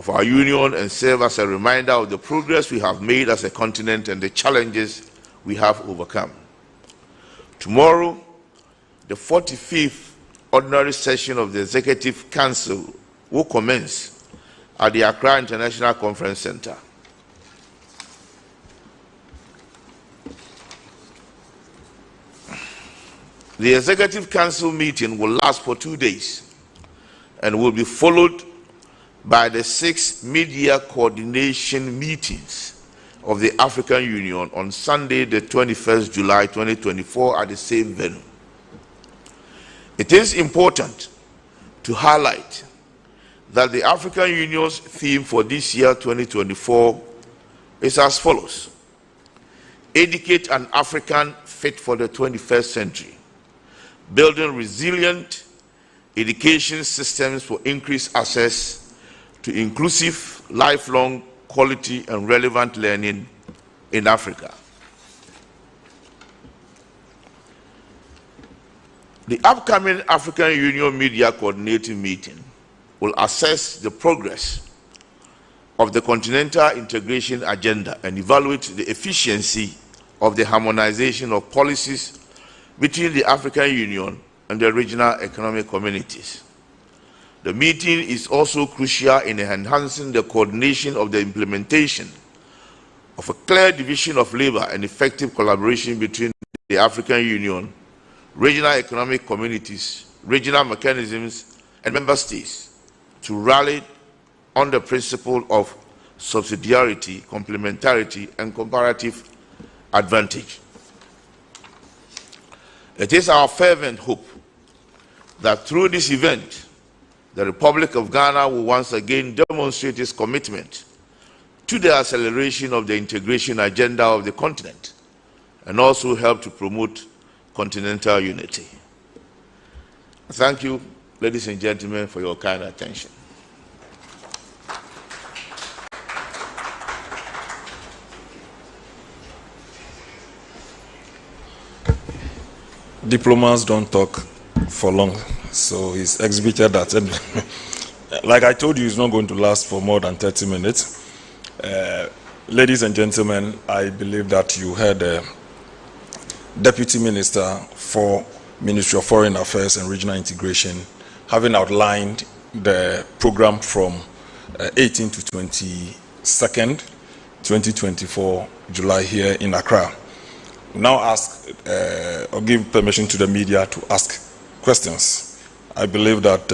of our union and serve as a reminder of the progress we have made as a continent and the challenges we have overcome. Tomorrow, the 45th ordinary session of the Executive Council will commence at the Accra International Conference Center. The Executive Council meeting will last for 2 days and will be followed by the 6 mid-year coordination meetings of the African Union on Sunday, the 21st July 2024 at the same venue. It is important to highlight that the African Union's theme for this year 2024 is as follows: educate an African fit for the 21st century, building resilient education systems for increased access to inclusive, lifelong, quality and relevant learning in Africa. The upcoming African Union Media Coordinating Meeting will assess the progress of the continental integration agenda and evaluate the efficiency of the harmonization of policies between the African Union and the regional economic communities. The meeting is also crucial in enhancing the coordination of the implementation of a clear division of labor and effective collaboration between the African Union, regional economic communities, regional mechanisms, and member states to rally on the principle of subsidiarity, complementarity, and comparative advantage. It is our fervent hope that through this event, the Republic of Ghana will once again demonstrate its commitment to the acceleration of the integration agenda of the continent and also help to promote continental unity. Thank you, ladies and gentlemen, for your kind attention. Diplomats don't talk for long, so he's exhibited that. Like I told you, it's not going to last for more than 30 minutes. Ladies and gentlemen, I believe that you heard the Deputy Minister for Ministry of Foreign Affairs and Regional Integration having outlined the program from 18 to 22nd, 2024, July here in Accra. We now ask or give permission to the media to ask questions. I believe that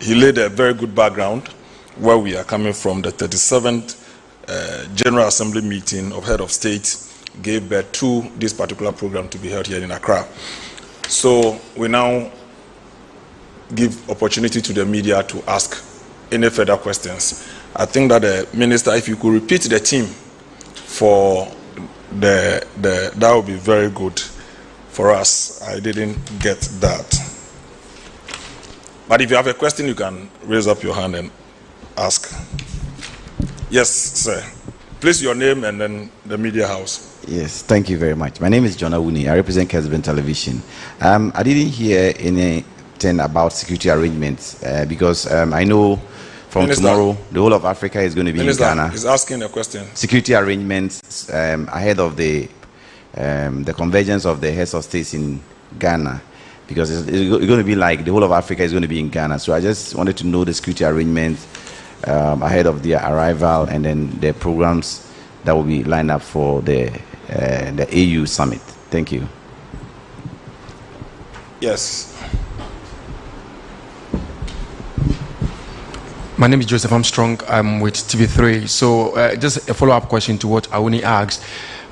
he laid a very good background where we are coming from. The 37th General Assembly meeting of Head of State gave birth to this particular program to be held here in Accra. So we now give opportunity to the media to ask any further questions. I think that the Minister, if you could repeat the theme for that would be very good for us. I didn't get that. But if you have a question, you can raise up your hand and ask. Yes, sir. Please, your name and then the media house. Yes, thank you very much. My name is John Awuni. I represent Kesben Television. I didn't hear anything about security arrangements because I know from Minister, tomorrow, the whole of Africa is going to be Minister, in Ghana. He's asking a question. Security arrangements ahead of the convergence of the heads of states in Ghana, because it's going to be like the whole of Africa is going to be in Ghana. So I just wanted to know the security arrangements ahead of their arrival and then the programs that will be lined up for the AU summit. Thank you. Yes. My name is Joseph Armstrong. I'm with TV3. So just a follow-up question to what Awuni asked.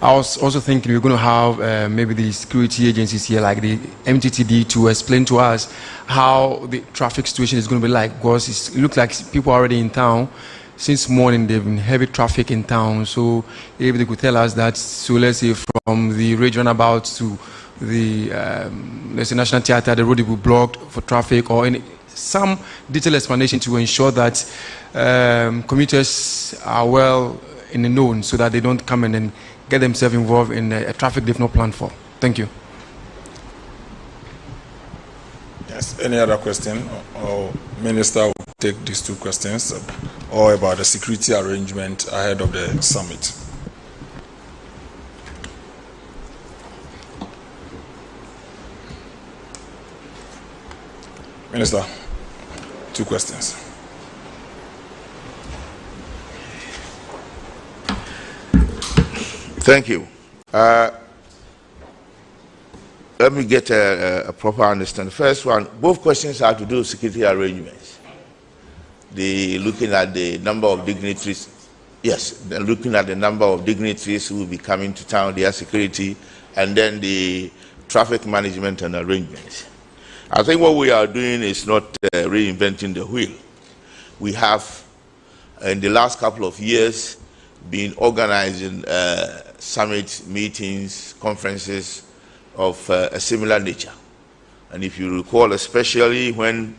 I was also thinking we're going to have maybe the security agencies here, like the MTTD, to explain to us how the traffic situation is going to be like, because it looks like people are already in town. Since morning, they've been heavy traffic in town. So if they could tell us that, so let's say from the region about to the let's say National Theatre, the road will be blocked for traffic, or some detailed explanation to ensure that commuters are well in the known, so that they don't come in and get themselves involved in a traffic they've not planned for. Thank you. Yes. Any other question? Or Minister will take these two questions, or about the security arrangement ahead of the summit. Minister, two questions. Thank you. Let me get a proper understanding. First one, both questions have to do with security arrangements. Looking at the number of dignitaries, yes, they're looking at the number of dignitaries who will be coming to town, their security, and then the traffic management and arrangements. I think what we are doing is not reinventing the wheel. We have, in the last couple of years, been organizing summit meetings, conferences of a similar nature. And if you recall, especially when,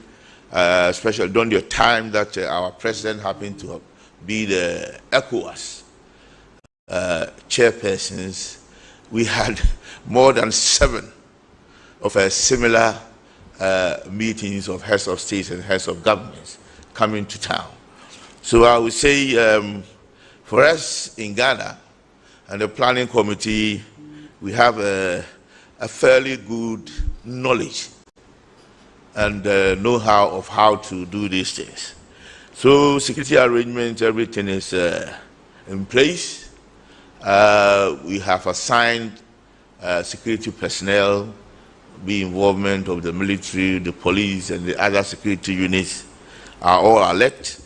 especially during the time that our president happened to be the ECOWAS chairpersons, we had more than 7 of a similar meetings of heads of states and heads of governments coming to town. So I would say for us in Ghana and the planning committee, we have a fairly good knowledge and know-how of how to do these things. So security arrangements, everything is in place. We have assigned security personnel, the involvement of the military, the police, and the other security units are all alert.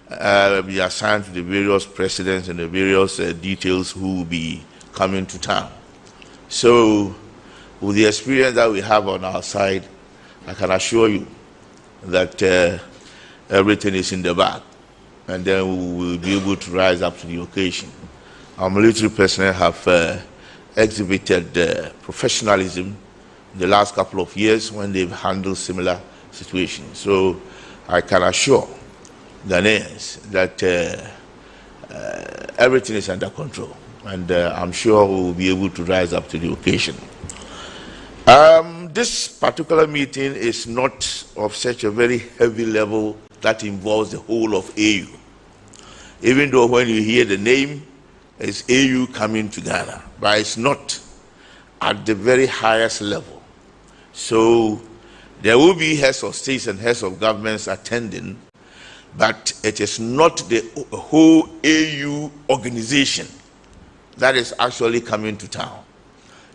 Be assigned to the various presidents and the various details who will be coming to town. So, with the experience that we have on our side, I can assure you that everything is in the bag, and then we will be able to rise up to the occasion. Our military personnel have exhibited professionalism in the last couple of years when they've handled similar situations. So I can assure Ghanaians that everything is under control, and I'm sure we will be able to rise up to the occasion. This particular meeting is not of such a very heavy level that involves the whole of AU. Even though when you hear the name, it's AU coming to Ghana, but it's not at the very highest level. So there will be heads of states and heads of governments attending, but it is not the whole AU organization that is actually coming to town.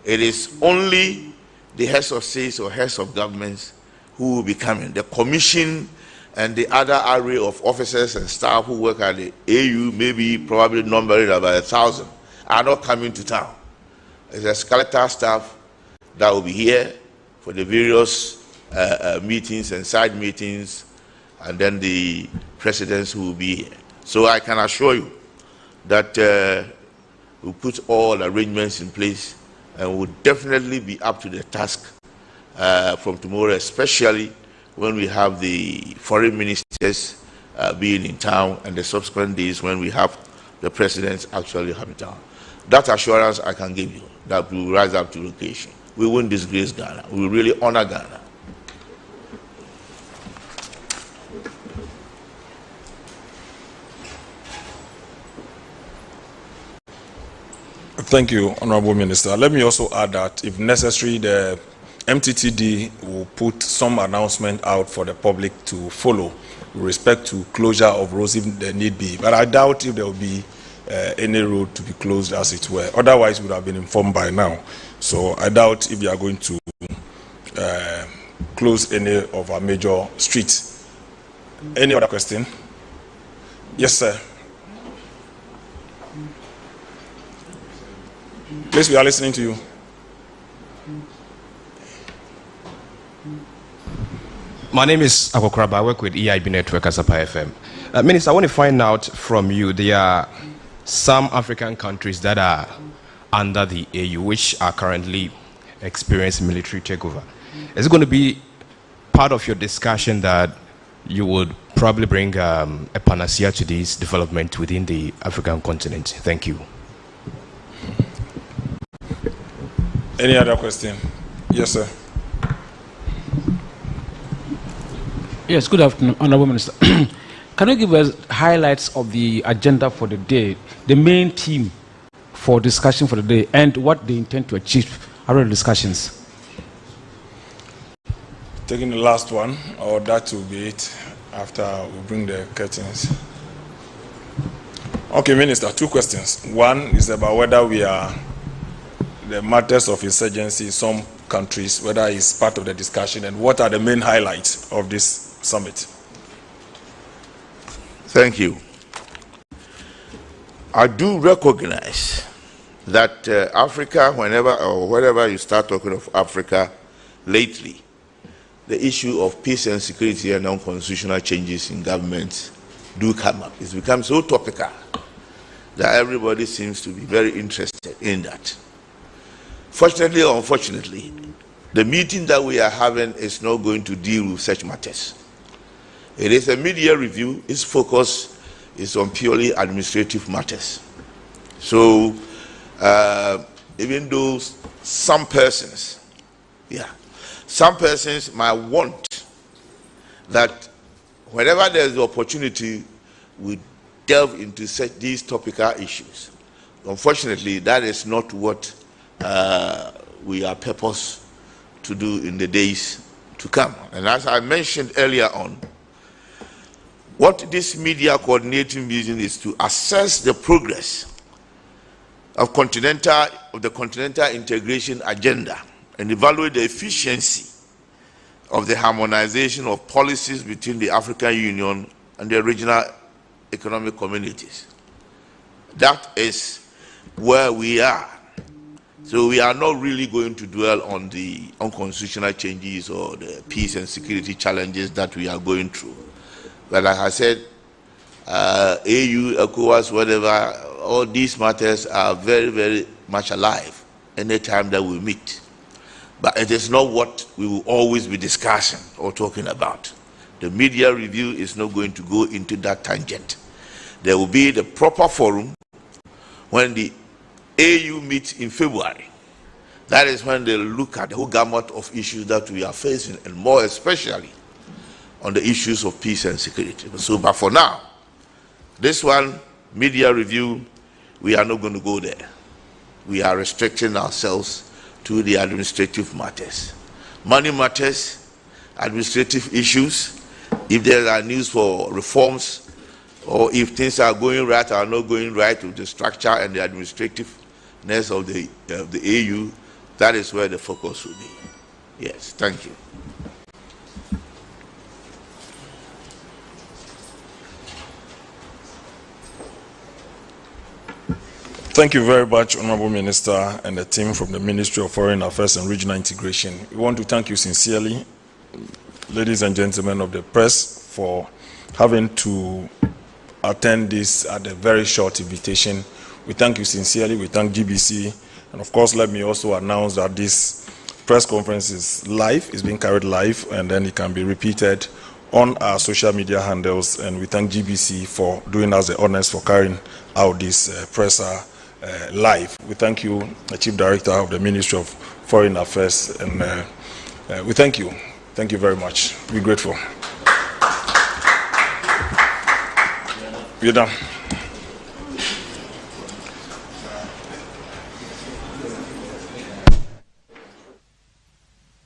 It is only the heads of states or heads of governments who will be coming. The commission and the other array of officers and staff who work at the AU, maybe probably numbering about 1,000, are not coming to town. It's a skeletal staff that will be here for the various meetings and side meetings, and then the presidents who will be here. So I can assure you that we'll put all arrangements in place and we'll definitely be up to the task from tomorrow, especially when we have the foreign ministers being in town and the subsequent days when we have the presidents actually coming town. That assurance I can give you, that we will rise up to the occasion. We won't disgrace Ghana. We will really honor Ghana. Thank you, Honorable Minister. Let me also add that if necessary, the MTTD will put some announcement out for the public to follow with respect to closure of roads if there need be. But I doubt if there will be any road to be closed as it were. Otherwise, we would have been informed by now. So I doubt if you are going to close any of our major streets. Any other question? Yes, sir. Please, we are listening to you. My name is Akokraba. I work with EIB Network as a FM. Minister, I want to find out from you, there are some African countries that are under the AU which are currently experiencing military takeover. Is it going to be part of your discussion that you would probably bring a panacea to this development within the African continent? Thank you. Any other question? Yes, sir. Yes, good afternoon, Honorable Minister. Can you give us highlights of the agenda for the day, the main theme for discussion for the day, and what they intend to achieve out of the discussions? Taking the last one, or that will be it after we bring the curtains. Okay, Minister, 2 questions. One is about whether we are, the matters of insurgency in some countries, whether it's part of the discussion, and what are the main highlights of this summit? Thank you. I do recognize that Africa, whenever you start talking of Africa lately, the issue of peace and security and non-constitutional changes in government do come up. It's become so topical that everybody seems to be very interested in that. Fortunately or unfortunately, the meeting that we are having is not going to deal with such matters. It is a media review. Its focus is on purely administrative matters. So even though some persons might want that whenever there is the opportunity, we delve into these topical issues. Unfortunately, that is not what we are purposed to do in the days to come. And as I mentioned earlier on, what this media coordinating meeting is to assess the progress of the continental integration agenda and evaluate the efficiency of the harmonization of policies between the African Union and the regional economic communities. That is where we are. So we are not really going to dwell on the unconstitutional changes or the peace and security challenges that we are going through. But like I said, AU, ECOWAS, whatever, all these matters are very, very much alive anytime that we meet. But it is not what we will always be discussing or talking about. The media review is not going to go into that tangent. There will be the proper forum when the AU meets in February. That is when they look at the whole gamut of issues that we are facing, and more especially on the issues of peace and security. So, but for now, this one, media review, we are not going to go there. We are restricting ourselves to the administrative matters. Money matters, administrative issues, if there are news for reforms, or if things are going right or not going right with the structure and the administrativeness of the AU, that is where the focus will be. Yes, thank you. Thank you very much, Honorable Minister, and the team from the Ministry of Foreign Affairs and Regional Integration. We want to thank you sincerely, ladies and gentlemen of the press, for having to attend this at a very short invitation. We thank you sincerely. We thank GBC. And of course, let me also announce that this press conference is live, it's being carried live, and then it can be repeated on our social media handles. And we thank GBC for doing us the honors for carrying out this presser live. We thank you, the Chief Director of the Ministry of Foreign Affairs, and we thank you. Thank you very much. We're grateful. You're done.